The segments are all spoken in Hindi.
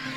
अरे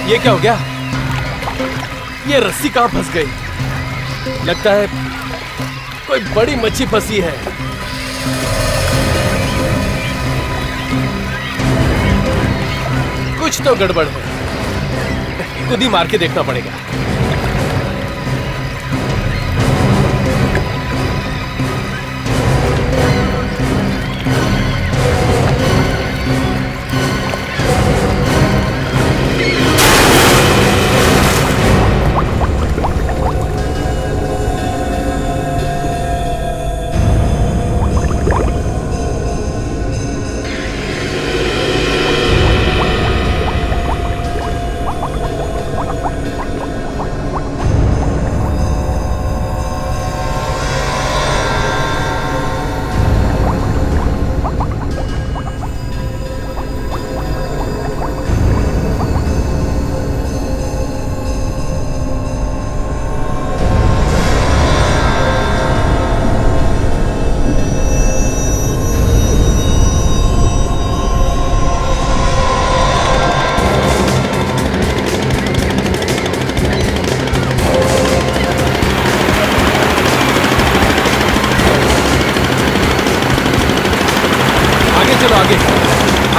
ये क्या हो गया? ये रस्सी कहाँ फंस गई? लगता है कोई बड़ी मच्छी फंसी है। कुछ तो गड़बड़ है, खुद ही मार के देखना पड़ेगा। चलो आगे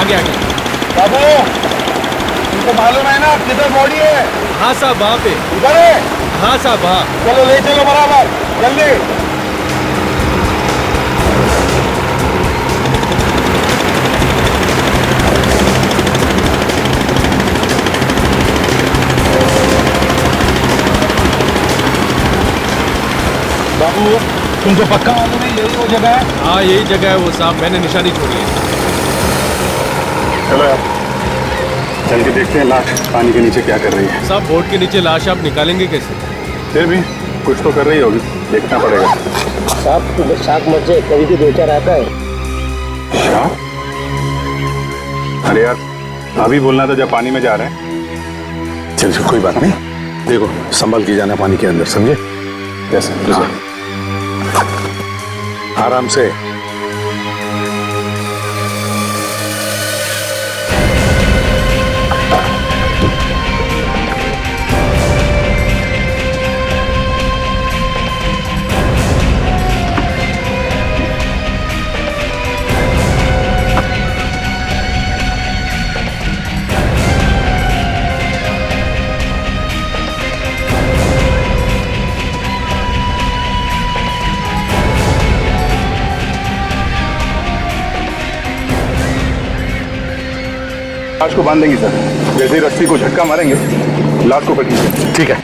आगे आगे। बाबू तुमको मालूम है ना किधर बॉडी है? हाँ साहब वहाँ पे। उधर है? हाँ साहब वहाँ। चलो ले चलो बराबर जल्दी। बाबू तुमको पक्का मालूम है यही वो जगह है? हाँ यही जगह है वो साहब, मैंने निशानी छोड़ी है। चलो यार चल के देखते हैं लाश पानी के नीचे क्या कर रही है। साहब बोट के नीचे लाश आप निकालेंगे कैसे? फिर भी कुछ तो कर रही होगी, देखना पड़ेगा। साहब शाक मत जाए, कभी भी 2-4 आता है। शाक? अरे यार अभी बोलना था जब पानी में जा रहे हैं। चल कोई बात नहीं, देखो संभल के जाना पानी के अंदर, समझे? कैसे? आराम से। लाश को बांध देंगे सर, जैसे ही रस्सी को झटका मारेंगे लाश को पकड़िए। ठीक है।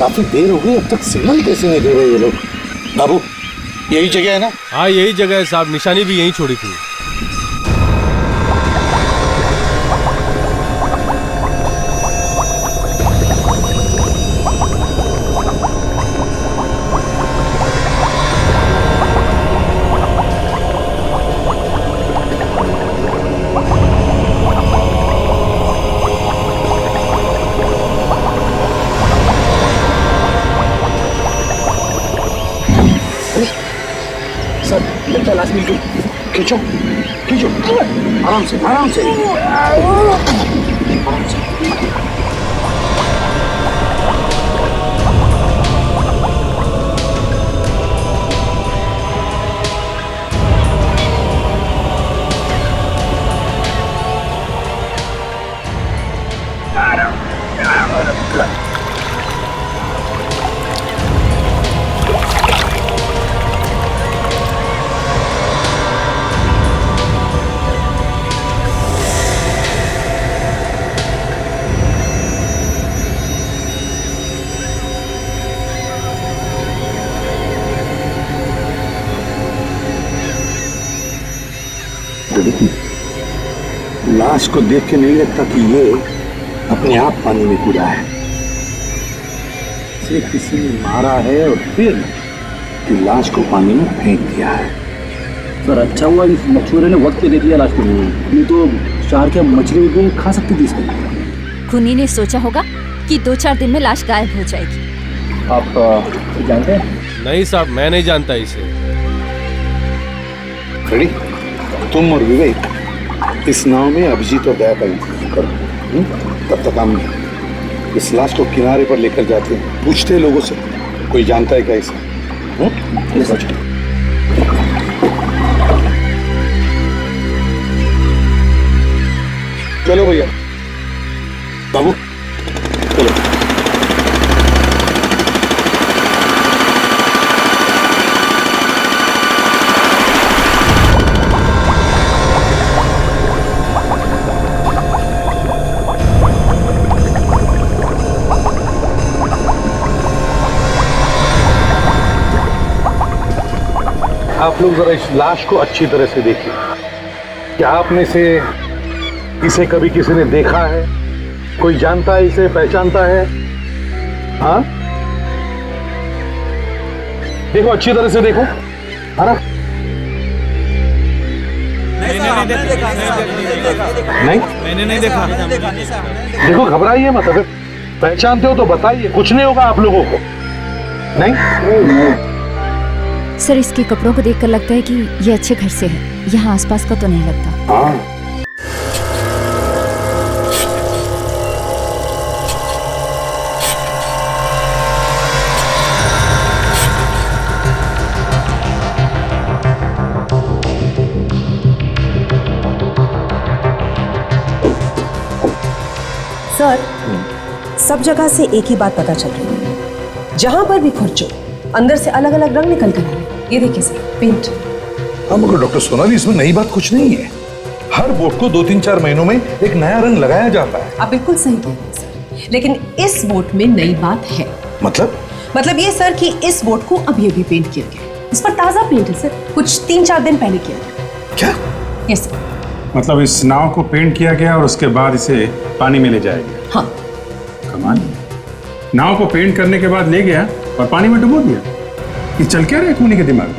काफी देर हो गई, अब तक सिग्नल कैसे नहीं दे रहे ये लोग? बाबू, यही जगह है ना? हाँ यही जगह है साहब, निशानी भी यहीं छोड़ी थी। सर लगता है लाश मिल गई। खींचो खींचो, आराम से आराम से आराम से। लाश को देख के नहीं लगता कि ये अपने आप पानी में कूदा है। सिर्फ किसी ने मारा है और फिर कि लाश को पानी में फेंक दिया है। सर अच्छा हुआ इस मछुआरे ने वक्त पे देख लिया लाश को, नहीं तो शहर के मछली भी खा सकती थी इसको। खूनी ने सोचा होगा कि 2-4 दिन में लाश गायब हो जाएगी। आप जानते हैं? नहीं साहब, मैं नहीं जानता इसे। खड़ी, तुम और विवेक इस नाव में अभिजीत और दया का इंतजार करो। तब तक हम इस लाश को किनारे पर लेकर जाते हैं, पूछते हैं लोगों से कोई जानता है क्या इसे। चलो भैया, बाबू चलो। आप लोग जरा इस लाश को अच्छी तरह से देखिए। क्या आप में से इसे कभी किसी ने देखा है? कोई जानता है इसे, पहचानता है? हाँ, देखो अच्छी तरह से देखो। मैंने नहीं देखा। देखो घबराइए मत, अगर पहचानते हो तो बताइए, कुछ नहीं होगा आप लोगों को। नहीं सर इसके कपड़ों को देखकर लगता है कि ये अच्छे घर से है, यहाँ आसपास का तो नहीं लगता। हाँ, सर सब जगह से एक ही बात पता चल रही है, जहां पर भी खोजो अंदर से अलग अलग रंग निकल कर आए। ये देखिए सर, पेंट। हाँ मगर डॉक्टर सोनाली, इसमें नई बात कुछ नहीं है। हर बोट को 2-3-4 महीनों में एक नया रंग लगाया जाता है। आप बिल्कुल सही कह रहे हैं सर, लेकिन इस बोट में नई बात है। मतलब ये सर कि इस बोट को अभी अभी पेंट किया गया। इस पर ताजा पेंट है सर, कुछ 3-4 दिन पहले किया गया। क्या? Yes sir. मतलब इस नाव को पेंट किया गया और उसके बाद इसे पानी में ले जाया गया? हाँ। कमाल। नाव को पेंट करने के बाद ले गया और पानी में डुबो दिया। ये चल क्या रहा है खूनी के दिमाग में?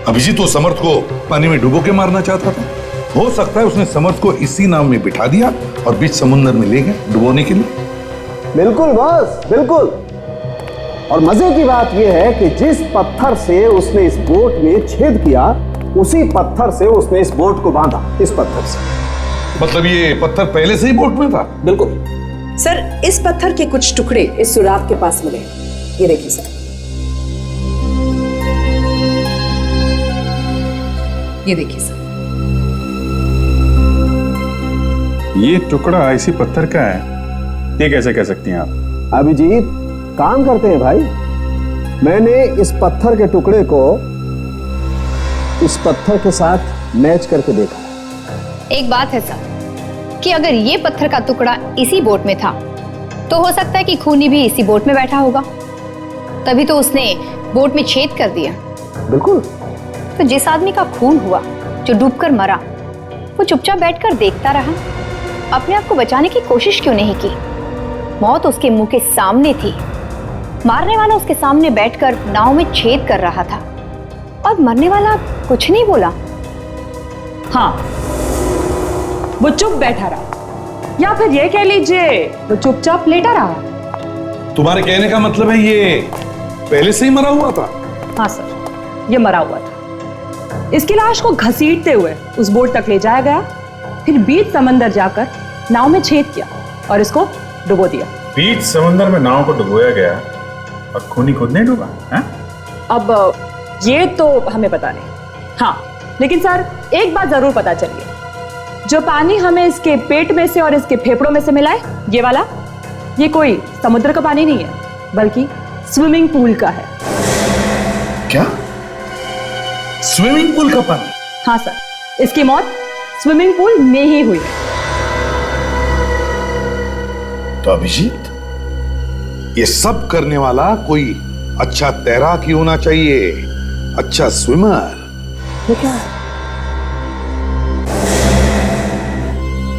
अभिजीत तो समर्थ को पानी में डुबो के मारना चाहता था। हो सकता है उसने समर्थ को इसी नाव में बिठा दिया और बीच समुद्र में ले गया डुबोने के लिए। बिल्कुल बॉस, बिल्कुल। और मजे की बात यह है कि जिस पत्थर से उसने इस बोट में छेद किया, उसी पत्थर से उसने इस बोट को बांधा। इस पत्थर से। मतलब ये पत्थर पहले से ही बोट में था? बिल्कुल सर, इस पत्थर के कुछ टुकड़े इस सुराग के पास मिले। ये देखिए सर, ये देखिए सर। ये टुकड़ा इसी पत्थर का है, ये कैसे कह सकती हैं आप? अभिजीत काम करते हैं भाई। मैंने इस पत्थर के टुकड़े को इस पत्थर के साथ मैच करके देखा। एक बात है सर कि अगर ये पत्थर का टुकड़ा इसी बोट में था तो हो सकता है कि खूनी भी इसी बोट में बैठा होगा, तभी तो उसने बोट में छेद कर दिया। बिल्कुल। तो जिस आदमी का खून हुआ, जो डूबकर मरा, वो चुपचाप बैठकर देखता रहा, अपने आप को बचाने की कोशिश क्यों नहीं की? मौत उसके मुंह के सामने थी, मारने वाला उसके सामने बैठकर नाव में छेद कर रहा था और मरने वाला कुछ नहीं बोला। हाँ, वो चुप बैठा रहा, या फिर ये कह लीजिए वो चुपचाप लेटा रहा। तुम्हारे कहने का मतलब है ये पहले से ही मरा हुआ था? हाँ सर, ये मरा हुआ था। इसकी लाश को घसीटते हुए उस बोट तक ले जाया गया, फिर बीच समंदर जाकर नाव में छेद किया और इसको डुबो दिया। बीच समंदर में नाव को डुबोया गया और खूनी खुद नहीं डूबा? अब ये तो हमें पता नहीं। हाँ, लेकिन सर एक बात जरूर पता चली है, जो पानी हमें इसके पेट में से और इसके फेफड़ों में से मिला है, ये वाला, ये कोई समुद्र का पानी नहीं है, बल्कि स्विमिंग पूल का है। क्या? स्विमिंग पूल का पानी? हाँ सर, इसकी मौत स्विमिंग पूल में ही हुई है। तो अभिजीत, ये सब करने वाला कोई अच्छा तैराक ही होना चाहिए, अच्छा स्विमर। ये क्या है?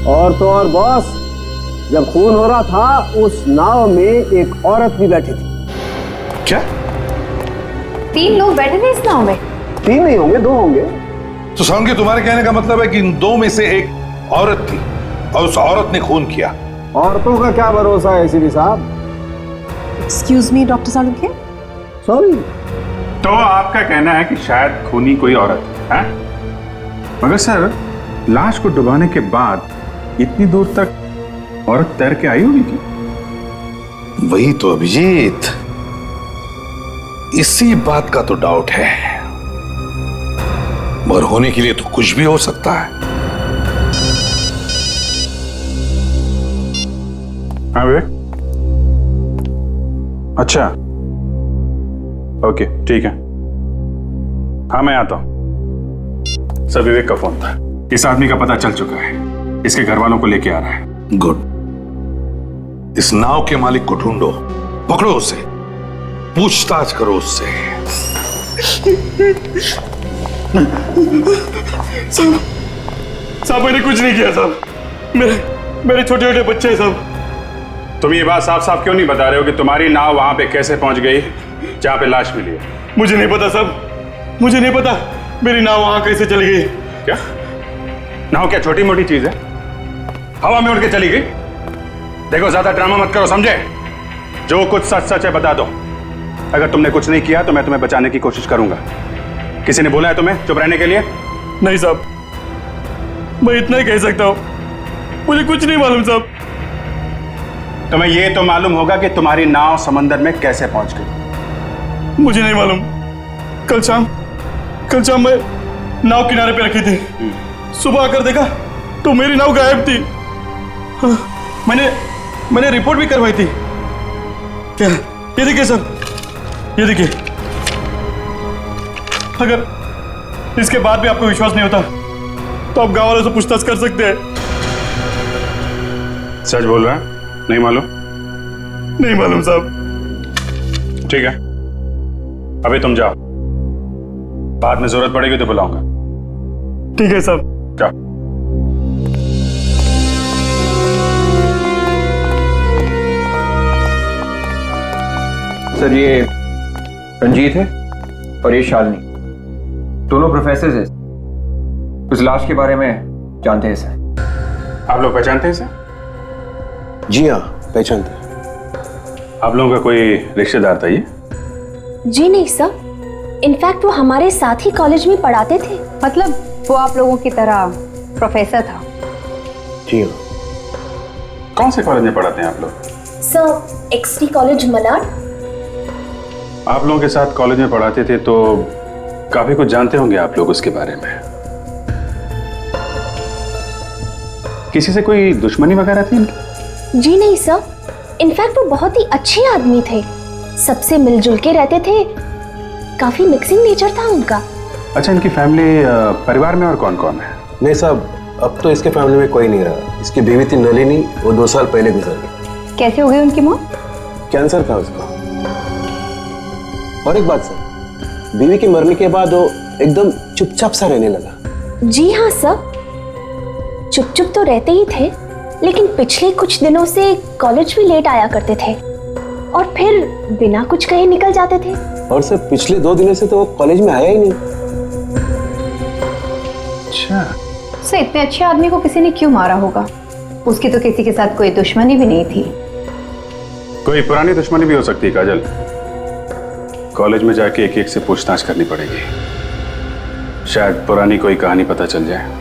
और तो और बॉस, जब खून हो रहा था उस नाव में एक औरत भी बैठी थी। क्या? 3 लोग बैठे थे इस नाव में? 3 नहीं होंगे, 2 होंगे। तो साउंड के तुम्हारे कहने का मतलब है कि इन 2 में से एक औरत थी और उस औरत ने खून किया। औरतों का क्या भरोसा है एसीपी साहब? Excuse me doctor Salunkhe, sorry. तो आपका कहना है कि शायद खूनी कोई औरत है? मगर सर, लाश को डुबाने के बाद इतनी दूर तक औरत तैर के आई होगी क्या? वही तो अभिजीत, इसी बात का तो डाउट है, मगर होने के लिए तो कुछ भी हो सकता है। हाँ विवेक? अच्छा, ओके, ठीक है। हाँ, मैं आता हूं। सर, विवेक का फोन था। इस आदमी का पता चल चुका है, इसके घर वालों को लेके आ रहा है। गुड। इस नाव के मालिक को ढूंढो, पकड़ो उसे, पूछताछ करो उससे। साहब, मैंने कुछ नहीं किया साहब, मेरे छोटे छोटे बच्चे हैं साहब। तुम ये बात साफ साफ क्यों नहीं बता रहे हो कि तुम्हारी नाव वहां पे कैसे पहुंच गई जहां पे लाश मिली है? मुझे नहीं पता साहब, मुझे नहीं पता मेरी नाव वहां कैसे चली गई। क्या नाव क्या छोटी मोटी चीज है? हवा में उड़ के चली गई? देखो, ज्यादा ड्रामा मत करो, समझे? जो कुछ सच सच है बता दो। अगर तुमने कुछ नहीं किया तो मैं तुम्हें बचाने की कोशिश करूंगा। किसी ने बोला है तुम्हें चुप रहने के लिए? नहीं साहब, मैं इतना ही कह सकता हूं, मुझे कुछ नहीं मालूम साहब। तुम्हें यह तो मालूम होगा कि तुम्हारी नाव समंदर में कैसे पहुंच गई? मुझे नहीं मालूम। कल शाम मैं नाव किनारे पे रखी थी, सुबह आकर देखा तो मेरी नाव गायब थी। मैंने रिपोर्ट भी करवाई थी। क्या? ये देखिए सर, ये देखिए। अगर इसके बाद भी आपको विश्वास नहीं होता तो आप गांव वालों से पूछताछ कर सकते हैं। सच बोल रहा है? नहीं मालूम? नहीं मालूम साहब। ठीक है, अभी तुम जाओ, बाद में जरूरत पड़ेगी तो बुलाऊंगा। ठीक है साहब, जाओ। सर, ये रंजीत है और ये शालिनी, दोनों प्रोफेसर हैं। उस लाश के बारे में जानते हैं सर। आप लोग पहचानते हैं सर? जी हाँ, पहचानते हैं। आप लोगों का कोई रिश्तेदार था ये? जी नहीं सर, इनफैक्ट वो हमारे साथ ही कॉलेज में पढ़ाते थे। मतलब वो आप लोगों की तरह प्रोफेसर था? जी हाँ। कौन से कॉलेज में पढ़ाते हैं आप लोग? सर, एक्सटी कॉलेज मलाड। आप लोगों के साथ कॉलेज में पढ़ाते थे तो काफी कुछ जानते होंगे आप लोग उसके बारे में। किसी से कोई दुश्मनी वगैरह थी इनकी? जी नहीं सर, इनफैक्ट वो बहुत ही अच्छे आदमी थे, सबसे मिलजुल के रहते थे, काफी मिक्सिंग नेचर था उनका। अच्छा, इनकी फैमिली, परिवार में और कौन कौन है? नहीं साहब, अब तो इसके फैमिली में कोई नहीं रहा। इसकी बीवी थी नलिनी, वो 2 साल पहले गुजर गई। कैसे हो गई उनकी मौत? कैंसर था उसका। और एक बात सर, बीवी के मरने के बाद वो एकदम चुपचाप सा रहने लगा। जी हाँ सर, चुप चुप तो रहते ही थे, लेकिन पिछले कुछ दिनों से कॉलेज भी लेट आया करते थे और फिर बिना कुछ कहे निकल जाते थे। और सर पिछले 2 दिनों से तो वो कॉलेज में आया ही नहीं। अच्छा, सर इतने अच्छे आदमी को किसी ने क्यों मारा होगा? उसकी तो किसी के साथ कोई दुश्मनी भी नहीं थी। कोई पुरानी दुश्मनी भी हो सकती है काजल। कॉलेज में जाके एक एक से पूछताछ करनी पड़ेगी, शायद पुरानी कोई कहानी पता चल जाए।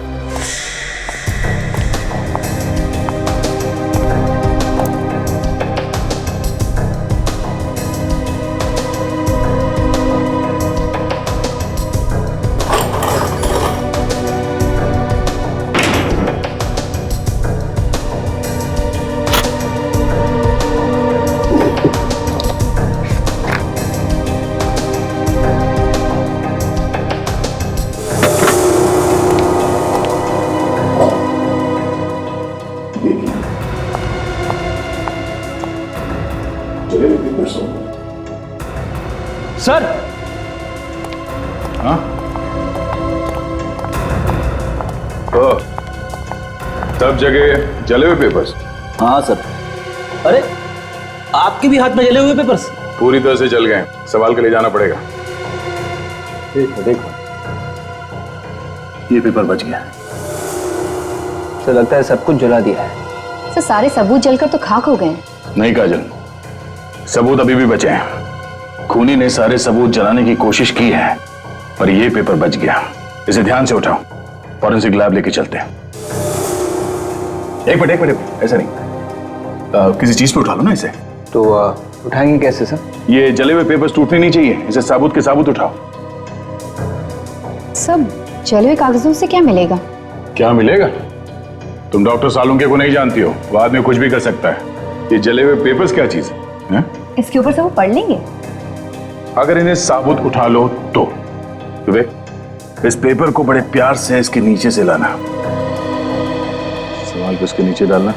सर। हाँ? ओ, सब जगह जले हुए पेपर्स? हाँ सर। अरे आपके भी हाथ में जले हुए पेपर्स? पूरी तरह से जल गए, संभाल के ले जाना पड़ेगा। देखो ये पेपर बच गया। तो लगता है सब कुछ जला दिया है। सर सारे सबूत जलकर तो खाक हो गए। नहीं काजल, सबूत अभी भी बचे हैं। खूनी ने सारे सबूत जलाने की कोशिश की है, पर यह पेपर बच गया। इसे ध्यान से उठाओ, फॉरेंसिक लैब लेके चलते हैं। एक मिनट, ऐसा नहीं, किसी चीज पे उठा लो ना इसे। तो उठाएंगे कैसे सर? ये जले हुए पेपर्स टूटने नहीं चाहिए, इसे साबुत के साबुत उठाओ। सब जले हुए कागजों से क्या मिलेगा? क्या मिलेगा? तुम डॉक्टर सालुंके को नहीं जानती हो, वो आदमी कुछ भी कर सकता है। ये जले हुए पेपर्स क्या चीज है? इसके ऊपर से वो पढ़ लेंगे। अगर इन्हें साबुत उठा लो तो इस पेपर को बड़े प्यार से इसके नीचे से लाना, संभाल को इसके नीचे डालना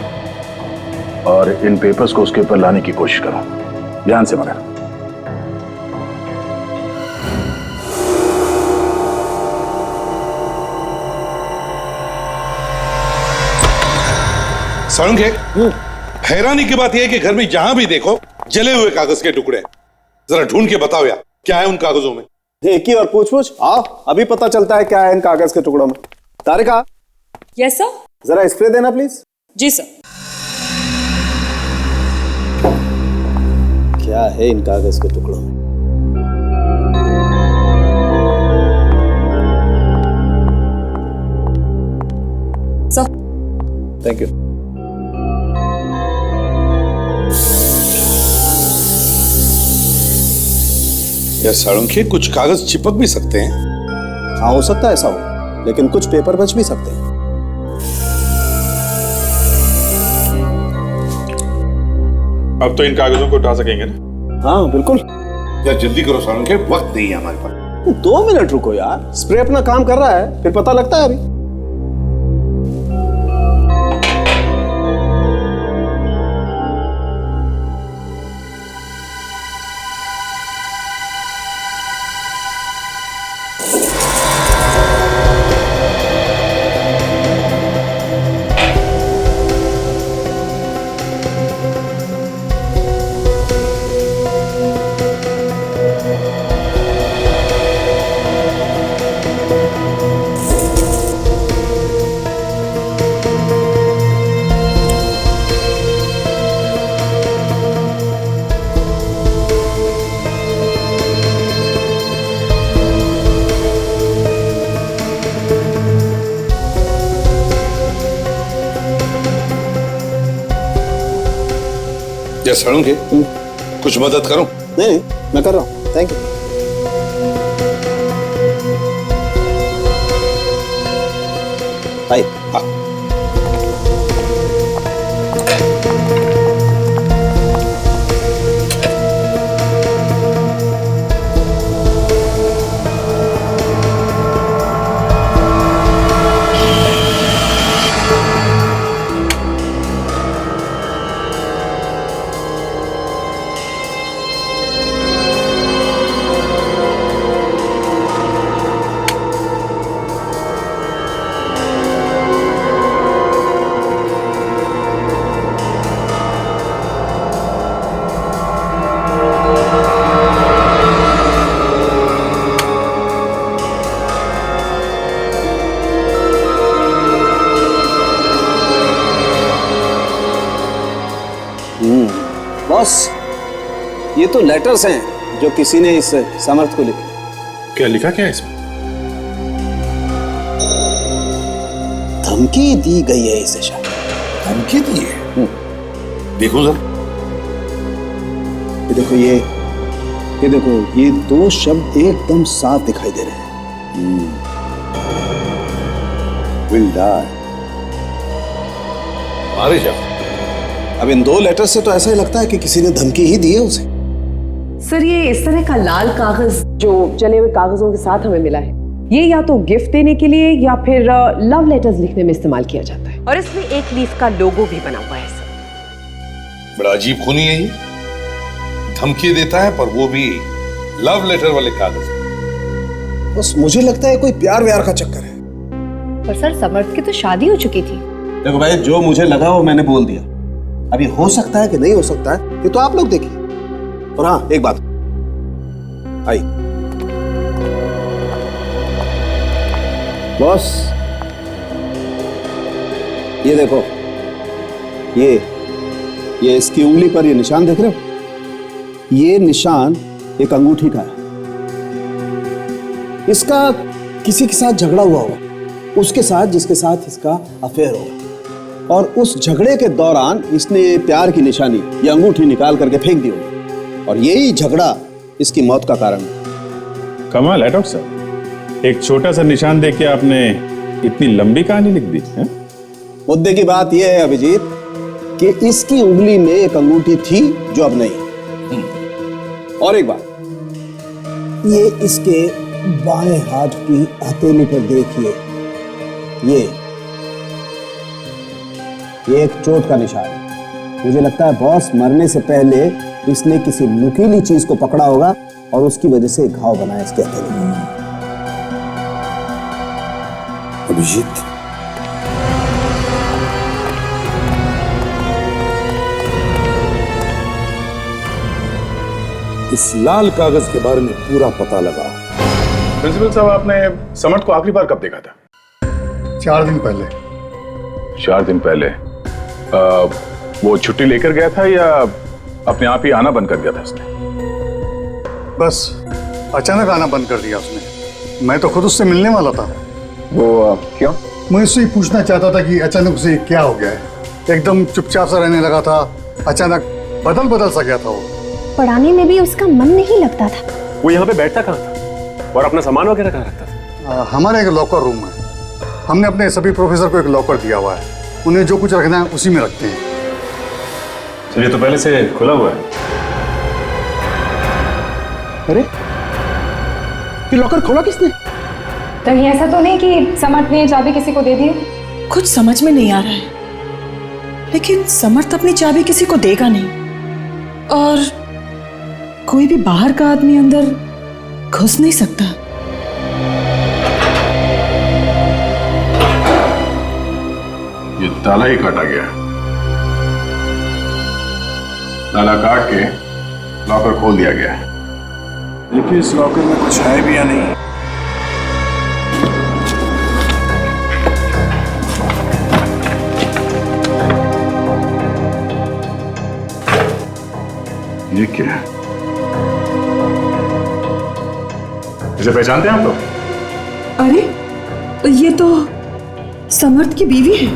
और इन पेपर्स को उसके ऊपर लाने की कोशिश करो, ध्यान से मगर। सालुंके, हैरानी की बात यह है कि घर में जहां भी देखो जले हुए कागज के टुकड़े। जरा ढूंढ के बताओ यार, क्या है उन कागजों में? एक ही और पूछ आओ, अभी पता चलता है क्या है इन कागज के टुकड़ों में। तारिका। Yes sir. जरा स्प्रे देना प्लीज। जी सर। क्या है इन कागज के टुकड़ों में? सर। Thank you. यार सालुंके, कुछ कागज चिपक भी सकते हैं। हाँ हो सकता है ऐसा हो, लेकिन कुछ पेपर बच भी सकते हैं। अब तो इन कागजों को उठा सकेंगे ना? हाँ बिल्कुल। यार जल्दी करो सालुंके, वक्त नहीं है हमारे पास। 2 मिनट रुको यार, स्प्रे अपना काम कर रहा है, फिर पता लगता है अभी। या सालुंके, कुछ मदद करूं? नहीं, मैं कर रहा हूं। Thank you. आइए। हाँ। बॉस, ये तो लेटर्स हैं जो किसी ने इस समर्थ को लिखे। क्या लिखा क्या है इसमें? धमकी दी गई है इसे शायद। धमकी दी है? देखो जरा। ये देखो, ये देखो, ये दो शब्द एकदम साफ दिखाई दे रहे हैं। Will die. मारे जा। अब इन दो लेटर से तो ऐसा ही लगता है कि किसी ने धमकी ही दी है उसे। सर, ये इस तरह का लाल कागज जो जले हुए कागजों के साथ हमें मिला है, ये या तो गिफ्ट देने के लिए या फिर लव लेटर्स लिखने में इस्तेमाल किया जाता है। और इसमें एक लीफ का लोगो भी बना हुआ है सर। बड़ा अजीब खूनी है ये। धमकी देता है पर वो भी लव लेटर वाले कागज। बस मुझे लगता है कोई प्यार व्यार का चक्कर है। पर सर, समर्थ की तो शादी हो चुकी थी। देखो भाई, जो मुझे लगा वो मैंने बोल दिया। अभी हो सकता है कि नहीं हो सकता है, ये तो आप लोग देखिए। और हाँ, एक बात आई बॉस, ये देखो, ये इसकी उंगली पर ये निशान देख रहे हो? ये निशान एक अंगूठी का है। इसका किसी के साथ झगड़ा हुआ होगा, उसके साथ जिसके साथ इसका अफेयर होगा, और उस झगड़े के दौरान इसने प्यार की निशानी, ये अंगूठी निकाल करके फेंक दी होगी, और यही झगड़ा इसकी मौत का कारण है। कमाल है डॉक्टर साहब, एक छोटा सा निशान देख के आपने इतनी लंबी कहानी लिख दी है? मुद्दे की बात यह है अभिजीत कि इसकी उंगली में एक अंगूठी थी जो अब नहीं। और एक बात, ये इसके बाएं हाथ की हथेली पर देखिए, ये एक चोट का निशान है। मुझे लगता है बॉस, मरने से पहले इसने किसी नुकीली चीज को पकड़ा होगा और उसकी वजह से घाव बनाया इसके हथेली में। अभिजीत, इस लाल कागज के बारे में पूरा पता लगाओ। प्रिंसिपल साहब, आपने समर्थ को आखिरी बार कब देखा था? 4 दिन पहले। 4 दिन पहले? वो छुट्टी लेकर गया था या अपने आप ही आना बंद कर दिया था उसने? बस अचानक आना बंद कर दिया उसने। मैं तो खुद उससे मिलने वाला था। वो क्यों? मैं उससे पूछना चाहता था कि अचानक उसे क्या हो गया है। एकदम चुपचाप सा रहने लगा था, अचानक बदल सा गया था वो। पढ़ाने में भी उसका मन नहीं लगता था। वो यहाँ पे बैठता कहाँ था और अपना सामान वगैरह कहाँ रखता था? हमारा एक लॉकर रूम है, हमने अपने सभी प्रोफेसर को एक लॉकर दिया हुआ है। उन्हें जो कुछ रखना है उसी में रखते हैं। चलिए, तो पहले से खुला हुआ है। अरे, ये लॉकर खोला किसने? कहीं ऐसा तो नहीं कि समर्थ ने चाबी किसी को दे दी? कुछ समझ में नहीं आ रहा है, लेकिन समर्थ अपनी चाबी किसी को देगा नहीं, और कोई भी बाहर का आदमी अंदर घुस नहीं सकता। ये ताला ही काटा गया। ताला काट के लॉकर खोल दिया गया है। लेकिन इस लॉकर में कुछ है भी या नहीं? ये क्या है? इसे पहचानते हैं आप लोग? अरे, ये तो समर्थ की बीवी है।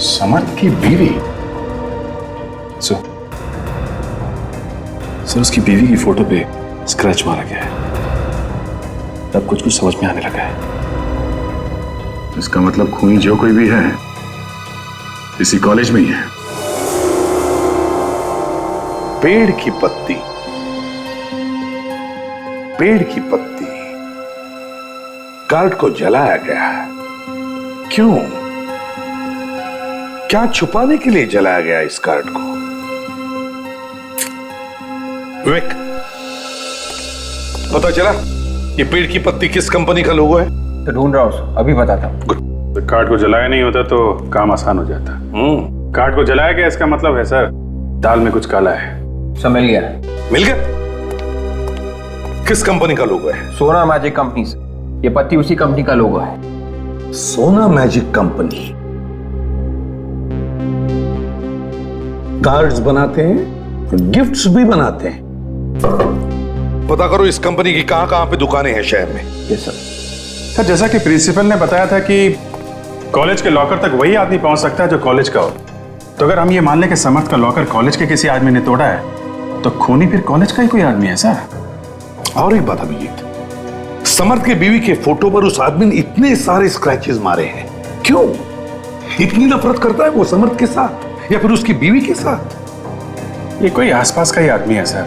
समर्थ की बीवी? सर, उसकी बीवी की फोटो पे स्क्रैच मारा गया है। अब कुछ समझ में आने लगा है। इसका मतलब खूनी जो कोई भी है इसी कॉलेज में ही है। पेड़ की पत्ती, पेड़ की पत्ती, कार्ड को जलाया गया है। क्यों? क्या छुपाने के लिए जलाया गया इस कार्ड को? विवेक, पता चला ये पेड़ की पत्ती किस कंपनी का लोगो है? तो ढूंढ रहा हूं, अभी बताता हूं। तो कार्ड को जलाया नहीं होता तो काम आसान हो जाता। कार्ड को जलाया गया, इसका मतलब है सर दाल में कुछ काला है। सब मिल गया। मिल गया? किस कंपनी का लोगो है? सोना मैजिक कंपनी से। ये पत्ती उसी कंपनी का लोगो है। सोना मैजिक कंपनी। कार्ड्स बनाते हैं, गिफ्ट्स भी बनाते हैं। पता करो इस कंपनी की कहां कहां पे दुकानें हैं शहर में। Yes sir. सर जैसा कि प्रिंसिपल ने बताया था कि कॉलेज के लॉकर तक वही आदमी पहुंच सकता है जो कॉलेज का हो, तो अगर हम ये मान लें कि समर्थ का लॉकर कॉलेज के किसी आदमी ने तोड़ा है तो खूनी फिर कॉलेज का ही कोई आदमी है सर। और एक बात अभिजीत, समर्थ के बीवी के फोटो पर उस आदमी ने इतने सारे स्क्रैचेस मारे हैं, क्यों? इतनी नफरत करता है वो समर्थ के साथ या फिर उसकी बीवी के साथ? ये कोई आसपास का ही आदमी है सर।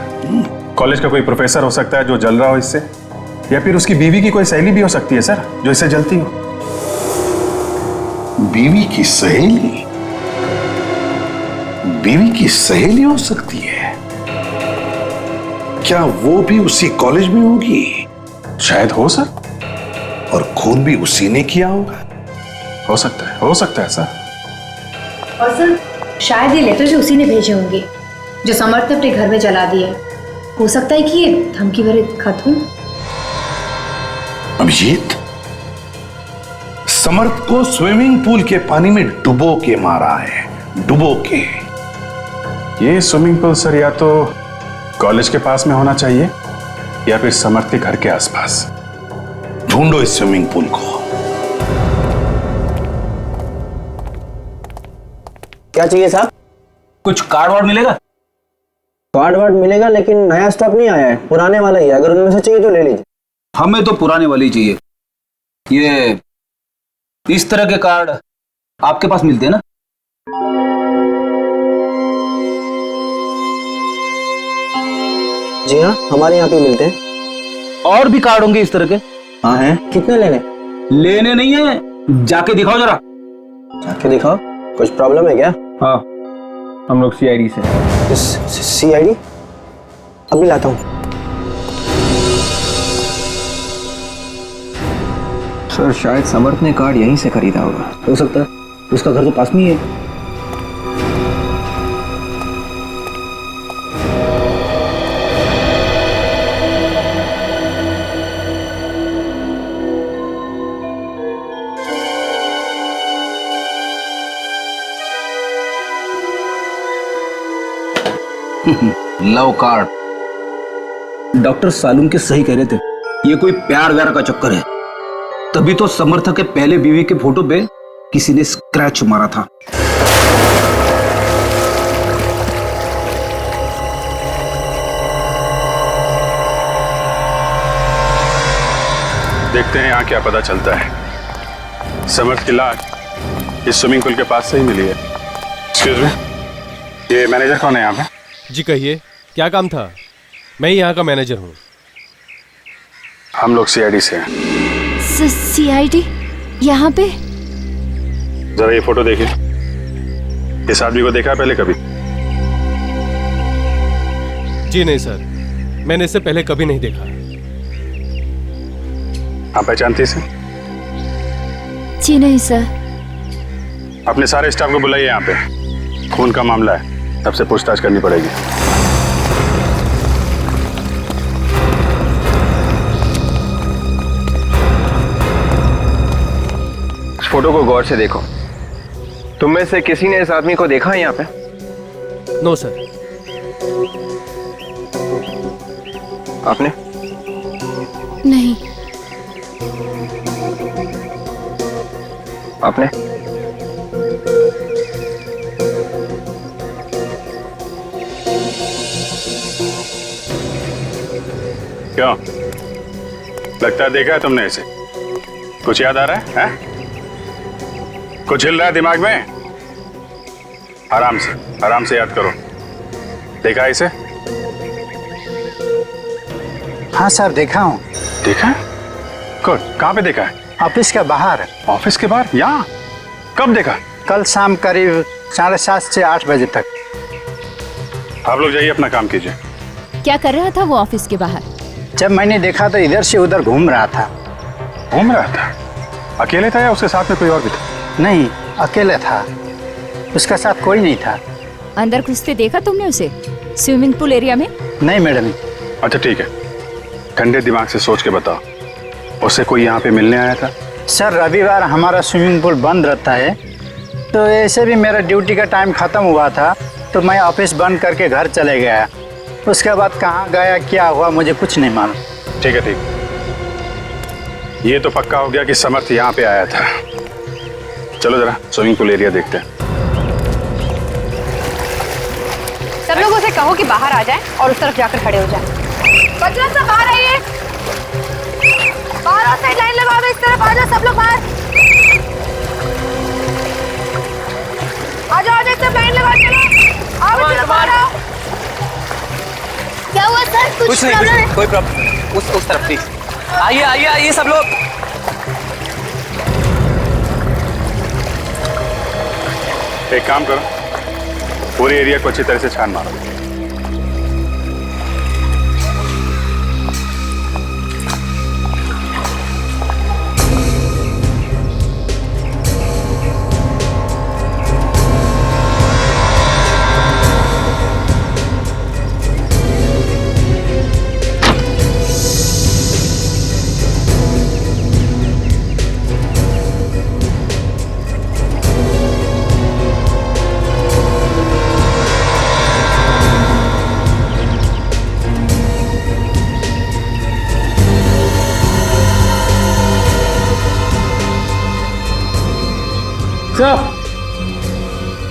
कॉलेज का कोई प्रोफेसर हो सकता है जो जल रहा हो इससे, या फिर उसकी बीवी की कोई सहेली भी हो सकती है सर जो इससे जलती हो। बीवी की सहेली? बीवी की सहेली हो सकती है? क्या वो भी उसी कॉलेज में होगी? शायद हो सर। और खून भी उसी ने किया होगा? हो सकता है सर। और सर शायद ये लेटर जो उसी ने भेजे होंगे जो समर्थ ने अपने घर में जला दिए। हो सकता है कि ये धमकी भरे खत हो। अभिजीत, समर्थ को स्विमिंग पूल के पानी में डुबो के मारा है, डुबो के। ये स्विमिंग पूल सर या तो कॉलेज के पास में होना चाहिए या फिर समर्थ के घर के आसपास। ढूंढो इस स्विमिंग पूल को। क्या चाहिए साहब? कुछ कार्ड वार्ड मिलेगा? कार्ड वार्ड मिलेगा, लेकिन नया स्टॉक नहीं आया है, पुराने वाला ही है। अगर उनमें से चाहिए तो ले लीजिए। हमें तो पुराने वाली चाहिए। ये इस तरह के कार्ड आपके पास मिलते हैं ना? जी हाँ, हमारे यहाँ पे मिलते हैं। और भी कार्ड होंगे इस तरह के? हाँ हैं। कितने लेने? लेने नहीं है, जाके दिखाओ जरा। जाके दिखाओ? कुछ प्रॉब्लम है क्या? हाँ, हम लोग सीआईडी से। सीआईडी? अभी लाता हूँ। सर शायद समर्थ ने कार्ड यहीं से खरीदा होगा। हो सकता है, उसका घर तो पास में ही है। Love card. डॉक्टर सालूम के सही कह रहे थे, ये कोई प्यार व्यार का चक्कर है। तभी तो समर्थ के पहले बीवी के फोटो पे किसी ने स्क्रैच मारा था। देखते हैं यहाँ क्या पता चलता है। समर्थ की लाश इस स्विमिंग पूल के पास से ही मिली है। एक्सक्यूज मी, ये मैनेजर कौन है यहाँ पे? जी कहिए, क्या काम था? मैं ही यहाँ का मैनेजर हूँ। हम लोग सीआईडी से हैं। सीआईडी? यहाँ पे? जरा ये फोटो देखिए। इस आदमी को देखा है पहले कभी? जी नहीं सर, मैंने इससे पहले कभी नहीं देखा। आप पहचानती इसे? जी नहीं सर। अपने सारे स्टाफ को बुलाइए यहाँ पे। खून का मामला है, सबसे पूछताछ करनी पड़ेगी। इस फोटो को गौर से देखो। तुम में से किसी ने इस आदमी को देखा है यहाँ पे? No sir. आपने? नहीं। आपने? क्यों? लगता है देखा है तुमने इसे। कुछ याद आ रहा है? कुछ हिल रहा है दिमाग में? आराम से याद करो। देखा है इसे? हाँ सर, देखा हूँ। देखा है? गुड। कहाँ पे देखा है? ऑफिस के बाहर। ऑफिस के बाहर? यहाँ? कब देखा? कल शाम करीब 7:30 से 8 बजे तक। आप लोग जाइए, अपना काम कीजिए। क्या कर रहा था वो ऑफिस के बाहर? जब मैंने देखा तो इधर से उधर घूम रहा था। घूम रहा था? अकेले था या उसके साथ में कोई और भी था? नहीं, अकेले था। उसका साथ कोई नहीं था। अंदर घुसते देखा तुमने उसे स्विमिंग पूल एरिया में? नहीं मैडम। अच्छा ठीक है, ठंडे दिमाग से सोच के बताओ, उससे कोई यहाँ पे मिलने आया था? सर रविवार हमारा स्विमिंग पूल बंद रहता है, तो ऐसे भी मेरा ड्यूटी का टाइम खत्म हुआ था तो मैं ऑफिस बंद करके घर चले गया। उसके बाद कहाँ गया क्या हुआ मुझे कुछ नहीं मालूम। ठीक है, ठीक। ये तो पक्का हो गया कि समर्थ यहाँ पे आया था। चलो जरा स्विमिंग पूल एरिया देखते हैं। सब लोगों से कहो कि बाहर आ जाएं और उस तरफ जाकर खड़े हो जाएं। बच्चों सब बाहर आइए, बाहर साइड लाइन लगा दो, इस तरफ आ जाओ सब लोग बाहर। आ जाओ, इस तरफ लाइन लगा, चलो आओ बच्चों बाहर आओ। क्या हुआ सर? कुछ नहीं, कोई प्रॉब्लम। उस तरफ प्लीज। आइए आइए आइए सब लोग। एक काम करो, पूरे एरिया को अच्छी तरह से छान मारो।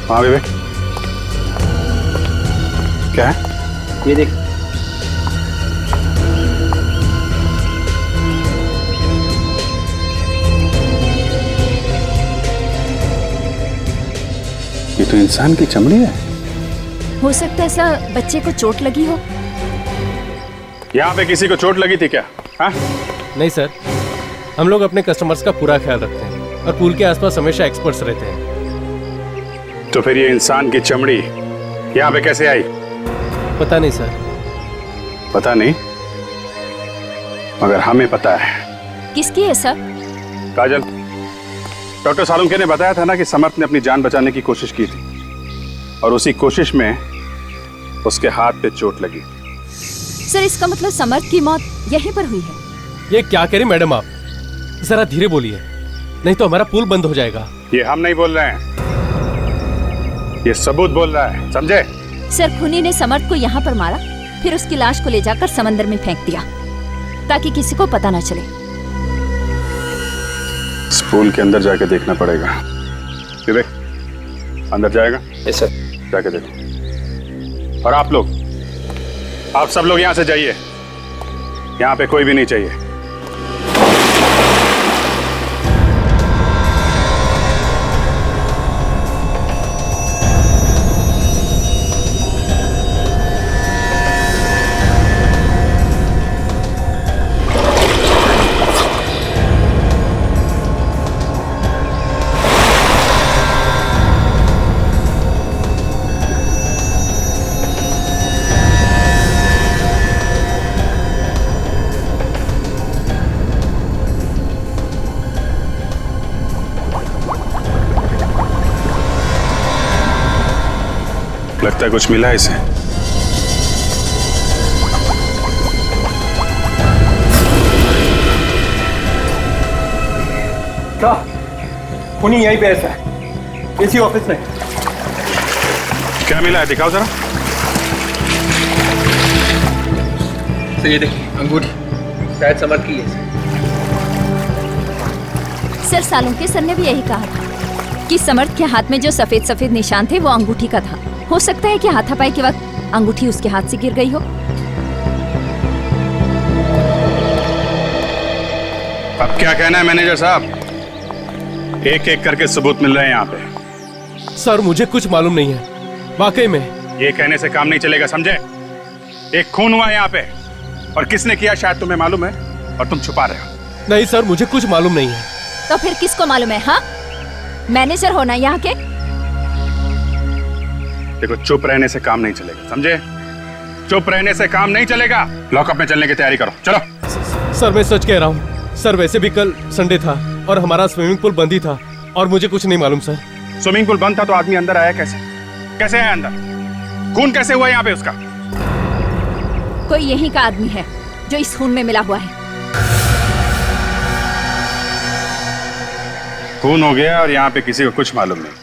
हाँ विवेक, क्या है? ये देख। ये तो इंसान की चमड़ी है। हो सकता है ऐसा बच्चे को चोट लगी हो। यहाँ पे किसी को चोट लगी थी क्या? हाँ? नहीं सर, हम लोग अपने कस्टमर्स का पूरा ख्याल रखते हैं और पूल के आसपास हमेशा एक्सपर्ट्स रहते हैं। तो फिर ये इंसान की चमड़ी यहाँ पे कैसे आई? पता नहीं सर। पता नहीं, मगर हमें पता है। किसकी है सर? काजल, डॉक्टर सालुंके ने बताया था ना कि समर्थ ने अपनी जान बचाने की कोशिश की थी और उसी कोशिश में उसके हाथ पे चोट लगी। सर इसका मतलब समर्थ की मौत यहीं पर हुई है? ये क्या कह रही मैडम आप? जरा धीरे बोलिए, नहीं तो हमारा पुल बंद हो जाएगा। ये हम नहीं बोल रहे हैं, ये सबूत बोल रहा है, समझे? सर खूनी ने समर्थ को यहाँ पर मारा, फिर उसकी लाश को ले जाकर समंदर में फेंक दिया ताकि किसी को पता न चले। इस पुल के अंदर जाके देखना पड़ेगा। विवेक, अंदर जाएगा? Yes sir. जाके देखो। और आप सब लोग यहाँ से जाइए, यहाँ पे कोई भी नहीं चाहिए। लगता है कुछ मिला है इसे। क्या? खूनी यहीं पे ऐसा है, इसी ऑफिस में। क्या मिला है, दिखाओ जरा। तो ये देखिए अंगूठी, शायद समर्थ की है। सर सालुंके सर ने भी यही कहा था कि समर्थ के हाथ में जो सफेद सफेद निशान थे वो अंगूठी का था। हो सकता है कि हाथापाई के वक्त अंगूठी उसके हाथ से गिर गई हो। अब क्या कहना है मैनेजर साहब? एक एक करके सबूत मिल रहे हैं यहाँ पे। सर मुझे कुछ मालूम नहीं है, वाकई में। ये कहने से काम नहीं चलेगा, समझे? एक खून हुआ है यहाँ पे और किसने किया शायद तुम्हें मालूम है और तुम छुपा रहे हो। नहीं सर, मुझे कुछ मालूम नहीं है। तो फिर किसको मालूम है? हाँ, मैनेजर होना यहाँ के। देखो, चुप रहने से काम नहीं चलेगा, समझे? चुप रहने से काम नहीं चलेगा। लॉकअप में चलने की तैयारी करो, चलो। सर मैं सच कह रहा हूँ सर, वैसे भी कल संडे था और हमारा स्विमिंग पूल बंद ही था और मुझे कुछ नहीं मालूम सर। स्विमिंग पूल बंद था तो आदमी अंदर आया कैसे? कैसे आया अंदर? खून कैसे हुआ यहाँ पे उसका? कोई यहीं का आदमी है जो इस खून में मिला हुआ है। खून हो गया और यहाँ पे किसी को कुछ मालूम नहीं।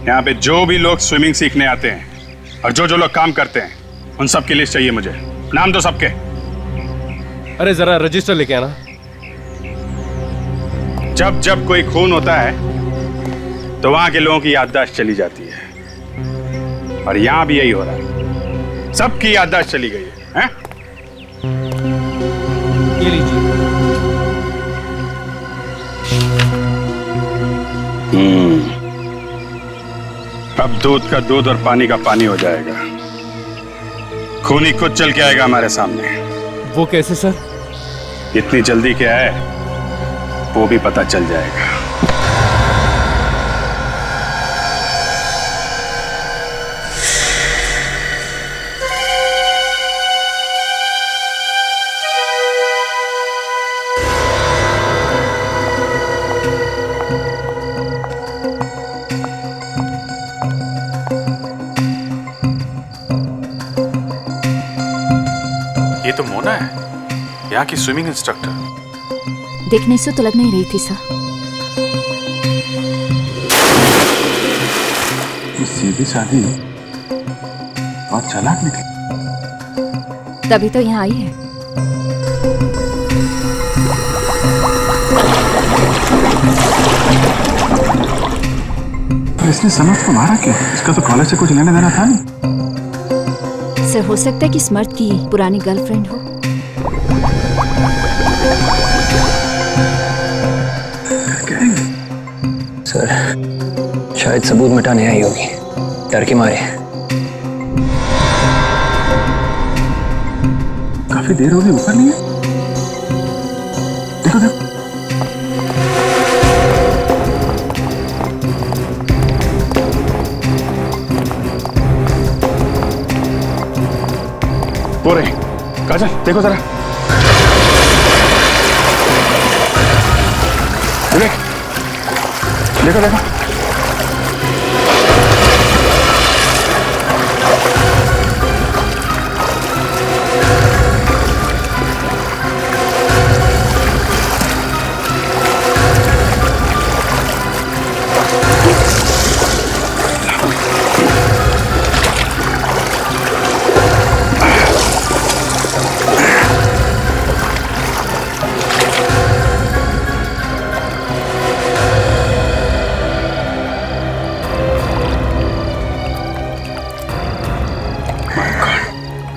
यहाँ पे जो भी लोग स्विमिंग सीखने आते हैं और जो जो लोग काम करते हैं, उन सब की लिस्ट चाहिए मुझे। नाम दो सबके। अरे जरा रजिस्टर लेके आना। जब जब कोई खून होता है तो वहां के लोगों की याददाश्त चली जाती है, और यहां भी यही हो रहा है। सबकी याददाश्त चली गई है, हैं? ये लीजिए। अब दूध का दूध और पानी का पानी हो जाएगा। खूनी खुद चल के आएगा हमारे सामने। वो कैसे सर? इतनी जल्दी क्या है, वो भी पता चल जाएगा। ये तो मोना है, यहाँ की स्विमिंग इंस्ट्रक्टर। देखने से तो लग नहीं रही थी सर। ये सीधी सादी बहुत चालाक निकली। तभी तो यहाँ आई है। तो इसने समर्थ को मारा क्यों? इसका तो कॉलेज से कुछ लेने देना था नहीं। सर हो सकता है कि समर्थ की पुरानी गर्लफ्रेंड हो। सर शायद सबूत मिटाने आई होगी, डर के मारे। काफी देर हो गई, ऊपर नहीं है। देखो देखो। वो रही। काजल देखो जरा। विवेक देखो देखो।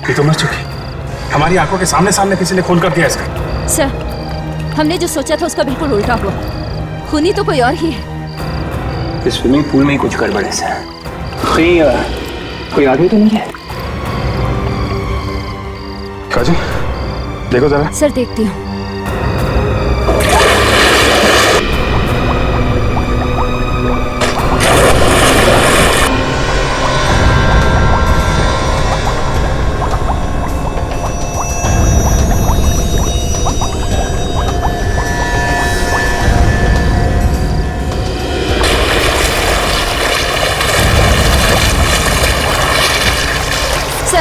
ये तो मर चुकी। हमारी आंखों के सामने सामने किसी ने खून कर दिया इसका। सर हमने जो सोचा था उसका बिल्कुल उल्टा हुआ। खूनी तो कोई और ही है। इस स्विमिंग पूल में ही कुछ गड़बड़ है सर। कोई आदमी तो नहीं है? काजल देखो जरा। सर देखती हूँ।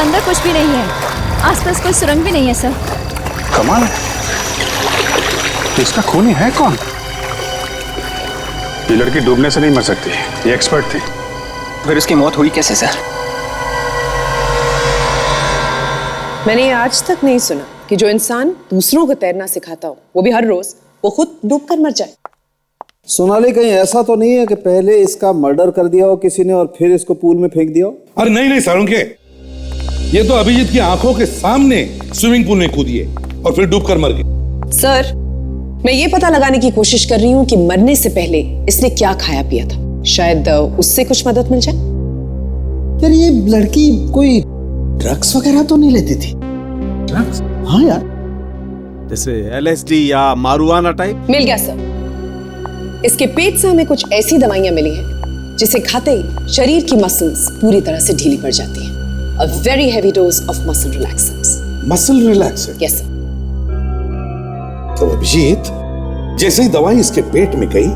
अंदर कुछ भी नहीं है। आसपास कोई सुरंग भी नहीं है सर। कमाल है। इसका खूनी है कौन? ये लड़की डूबने से नहीं मर सकती, ये एक्सपर्ट थी। फिर उसकी मौत हुई कैसे सर? मैंने आज तक नहीं सुना कि जो इंसान दूसरों को तैरना सिखाता हो, वो भी हर रोज, वो खुद डूबकर मर जाए। सोनाली कहीं ऐसा तो नहीं है कि पहले इसका मर्डर कर दिया हो किसी ने और फिर इसको पूल में फेंक दिया हो? अरे नहीं नहीं सारुंके, ये तो अभिजीत की आंखों के सामने स्विमिंग पूल में कूदी है और फिर डूबकर मर गई। सर मैं ये पता लगाने की कोशिश कर रही हूँ कि मरने से पहले इसने क्या खाया पिया था। शायद उससे कुछ मदद मिल जाए। यार ये लड़की कोई ड्रग्स वगैरह तो नहीं लेती थी? ड्रग्स? हाँ यार, जैसे LSD या मारुआना टाइप। मिल गया सर। इसके पेट से हमें कुछ ऐसी दवाइयां मिली हैं जिसे खाते ही शरीर की मसल्स पूरी तरह से ढीली पड़ जाती हैं। A very heavy dose of muscle relaxants. Muscle relaxant? Yes sir. तो अभिजीत, जैसे ही दवाई इसके पेट में गई,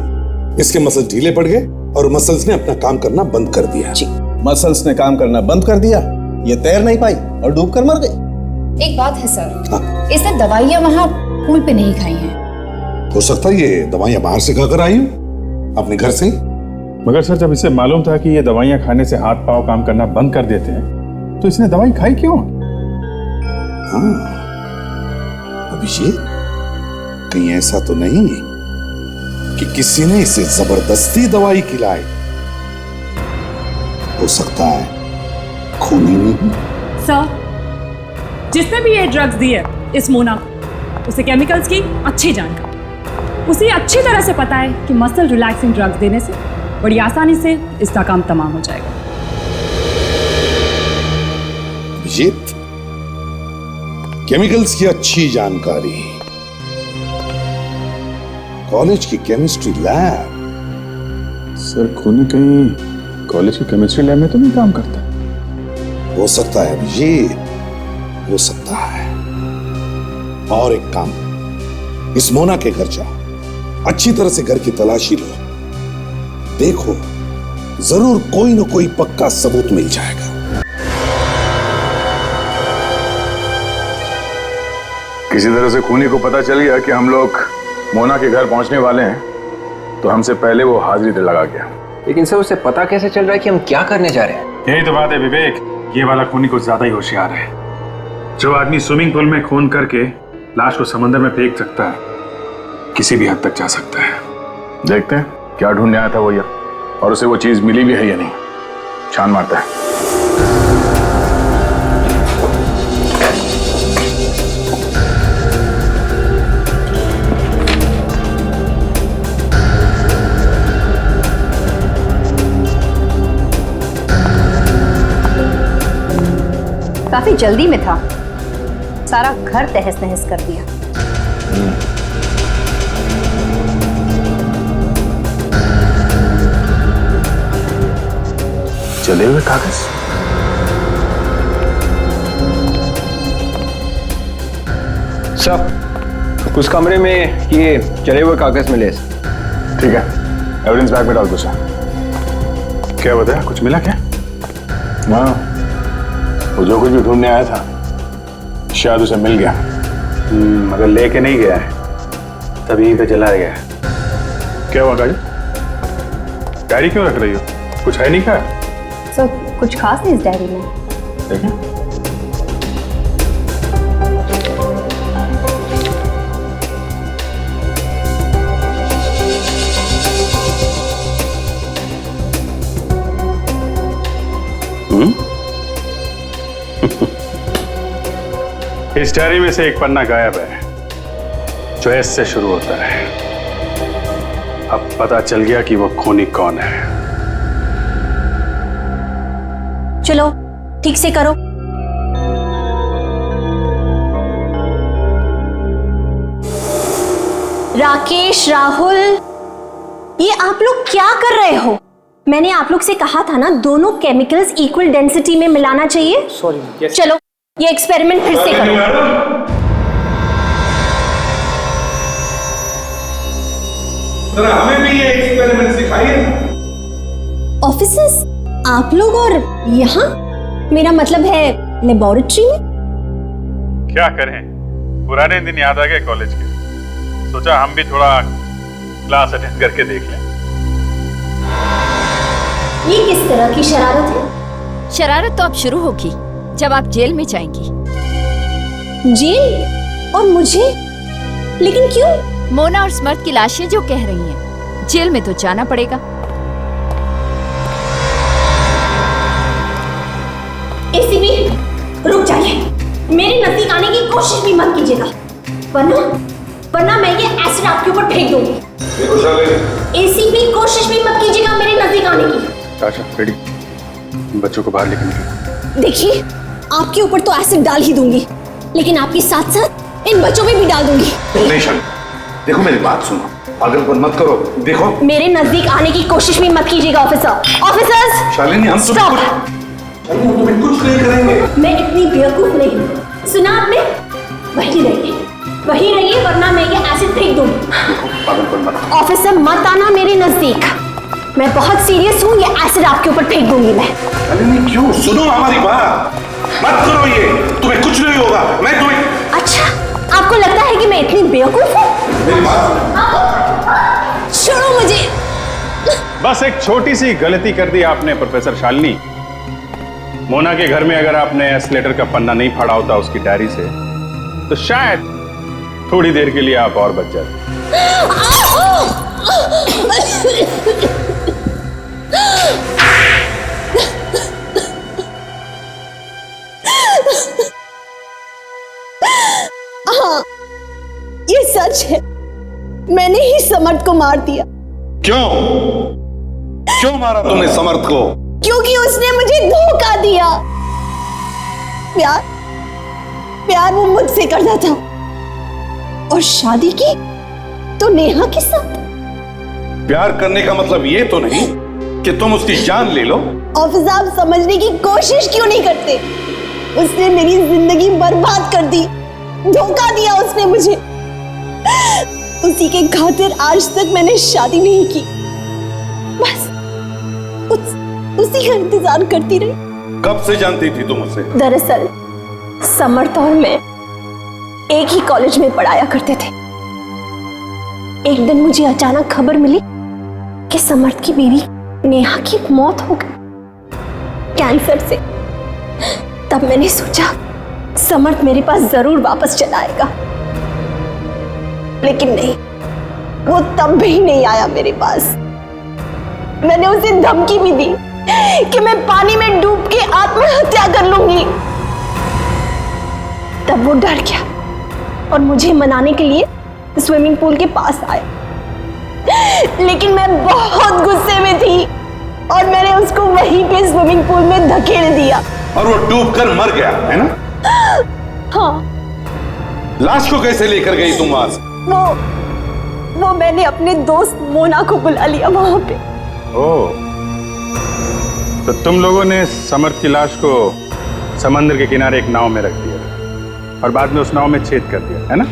इसके मसल ढीले पड़ गए और मसल्स ने अपना काम करना बंद कर दिया। जी। मसल्स ने काम करना बंद कर दिया, ये तैर नहीं पाई और डूबकर मर गई। एक बात है सर, इसने दवाइयाँ वहाँ पूल पे नहीं खाई हैं। हो सकता है ये दवाइयां बाहर से खाकर आई हूं, अपने घर से। मगर सर जब इसे मालूम था कि ये दवाइयां खाने से हाथ पांव काम करना बंद कर देते हैं तो इसने दवाई खाई क्यों? हाँ, अभिषेक, कहीं ऐसा तो नहीं कि किसी ने इसे जबरदस्ती दवाई खिलाई? हो सकता है खूनी नहीं। सर, जिसने भी ये ड्रग्स दी है इस मोना को, उसे केमिकल्स की अच्छी जानकारी, उसे अच्छी तरह से पता है कि मसल रिलैक्सिंग ड्रग्स देने से बड़ी आसानी से इसका काम तमाम हो जाएगा। अभिजीत, केमिकल्स की अच्छी जानकारी, कॉलेज की केमिस्ट्री लैब। सर खूनी कहीं कॉलेज की केमिस्ट्री लैब में तो नहीं काम करता? हो सकता है अभिजीत, हो सकता है। और एक काम, इस मोना के घर जाओ, अच्छी तरह से घर की तलाशी लो, देखो जरूर कोई ना कोई पक्का सबूत मिल जाएगा। किसी तरह से खूनी को पता चल गया कि हम लोग मोना के घर पहुंचने वाले हैं तो हमसे पहले वो हाजिरी लगा गया। लेकिन सर उसे पता कैसे चल रहा है कि हम क्या करने जा रहे हैं? यही तो बात है विवेक, ये वाला खूनी कुछ ज्यादा ही होशियार है। जो आदमी स्विमिंग पूल में खून करके लाश को समंदर में फेंक सकता है, किसी भी हद तक जा सकता है। देखते हैं क्या ढूंढने आया था वो यार, और उसे वो चीज मिली भी है या नहीं। छान मारता है। काफी जल्दी में था, सारा घर तहस नहस कर दिया। चले हुए कागज। सर उस कमरे में ये जले हुए कागज मिले। ठीक है, एविडेंस बैग में डाल दो सर। क्या बताया, कुछ मिला क्या? हाँ, वो जो कुछ भी ढूंढने आया था शायद उसे मिल गया। मगर लेके नहीं गया है, तभी यहीं पे जलाया गया है। क्या हुआ गाड़ी? डायरी क्यों रख रही हो? कुछ है नहीं क्या? सर कुछ खास नहीं इस डायरी में। देखें। इस डायरी में से एक पन्ना गायब है जो एस से शुरू होता है। अब पता चल गया कि वो खूनी कौन है। चलो ठीक से करो। राकेश, राहुल, ये आप लोग क्या कर रहे हो? मैंने आप लोग से कहा था ना, दोनों केमिकल्स इक्वल डेंसिटी में मिलाना चाहिए। सॉरी। चलो ये एक्सपेरिमेंट फिर से करो। हमें भी ये एक्सपेरिमेंट सिखाइए। ऑफिसर्स, आप लोग और यहाँ, मेरा मतलब है लेबोरेटरी में। क्या करें, पुराने दिन याद आ गए कॉलेज के। सोचा हम भी थोड़ा क्लास अटेंड करके देख लें। ये किस तरह की शरारत है? शरारत तो अब शुरू होगी जब आप जेल में जाएंगी। जेल? और मुझे? लेकिन क्यों? मोना और स्मर्थ की लाशें जो कह रही हैं, जेल में तो जाना पड़ेगा। एसीपी, रुक जाइए। मेरे नजदीक आने की कोशिश भी मत कीजिएगा, वरना मैं ये एसिड आपके ऊपर फेंक दूंगी। एसीपी, कोशिश भी मत कीजिएगा मेरे नजदीक आने की। आशा, रेडी, बच्चों को बाहर लेके निकलो। देखिए, आपके ऊपर तो एसिड डाल ही दूंगी, लेकिन आपके साथ साथ इन बच्चों में भी डाल दूंगी। नहीं शालिनी, देखो मेरी बात सुनो, पागलपन मत करो। देखो, मेरे नजदीक आने की कोशिश भी मत कीजिएगा ऑफिसर। ऑफिसर्स, शालिनी, हम स्टॉप। तुम्हें कुछ नहीं करेंगे। मैं इतनी बेवकूफ नहीं हूँ। सुना आपने? वही रहिए, वरना मैं ये एसिड फेंक दूंगी। पागलपन मत। ऑफिसर, मत आना मेरे नजदीक। मैं बहुत सीरियस हूँ, ये एसिड आपके ऊपर फेंक दूंगी मैं। शालिनी, क्यों? सुनो हमारी बात, मत करो ये, तुम्हें कुछ नहीं होगा। मैं तुम्हें। अच्छा, आपको लगता है कि मैं इतनी बेवकूफ हूँ? मेरी बात छोड़ो मुझे। बस एक छोटी सी गलती कर दी आपने प्रोफेसर शालिनी। मोना के घर में अगर आपने एस लेटर का पन्ना नहीं फाड़ा होता उसकी डायरी से, तो शायद थोड़ी देर के लिए आप और बच जाते। हाँ, ये सच है, मैंने ही समर्थ को मार दिया। क्यों? क्यों मारा तुमने समर्थ को? क्योंकि उसने मुझे धोखा दिया। प्यार वो मुझसे करता था, और शादी की तो नेहा के साथ। प्यार करने का मतलब ये तो नहीं कि तुम उसकी जान ले लो। ऑफिस आप समझने की कोशिश क्यों नहीं करते? उसने मेरी जिंदगी बर्बाद कर दी, धोखा दिया उसने मुझे। उसी के खातिर आज तक मैंने शादी नहीं की, बस उसी का इंतजार करती रही। कब से जानती थी तुम उसे? दरअसल समर्थ और मैं एक ही कॉलेज में पढ़ाया करते थे। एक दिन मुझे अचानक खबर मिली कि समर्थ की बीवी नेहा की मौत हो गई, कैंसर से। तब मैंने सोचा समर्थ मेरे पास जरूर वापस चला आएगा, लेकिन नहीं, वो तब भी नहीं आया मेरे पास। मैंने उसे धमकी भी दी कि मैं पानी में डूब के आत्महत्या कर लूंगी। तब वो डर गया और मुझे मनाने के लिए स्विमिंग पूल के पास आया, लेकिन मैं बहुत गुस्से में थी और मैंने उसको वहीं पे स्विमिंग पूल में धकेल दिया। और वो डूबकर मर गया, है ना? हाँ। लाश को कैसे लेकर गई तुम वहां से? वो मैंने अपने दोस्त मोना को बुला लिया वहां पे। ओह, तो तुम लोगों ने समर्थ की लाश को समंदर के किनारे एक नाव में रख दिया और बाद में उस नाव में छेद कर दिया, है ना?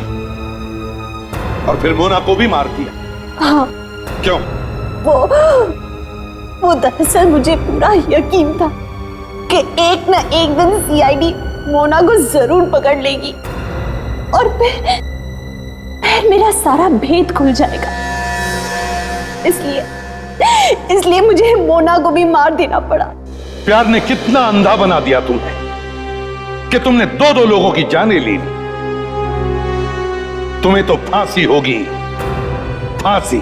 और फिर मोना को भी मार दिया। हाँ। क्यों? वो दरअसल मुझे पूरा यकीन था कि एक न एक दिन सीआईडी मोना को जरूर पकड़ लेगी और फिर मेरा सारा भेद खुल जाएगा। इसलिए मुझे मोना को भी मार देना पड़ा। प्यार ने कितना अंधा बना दिया तुम्हें कि तुमने दो लोगों की जानें ली। तुम्हें तो फांसी होगी, फांसी।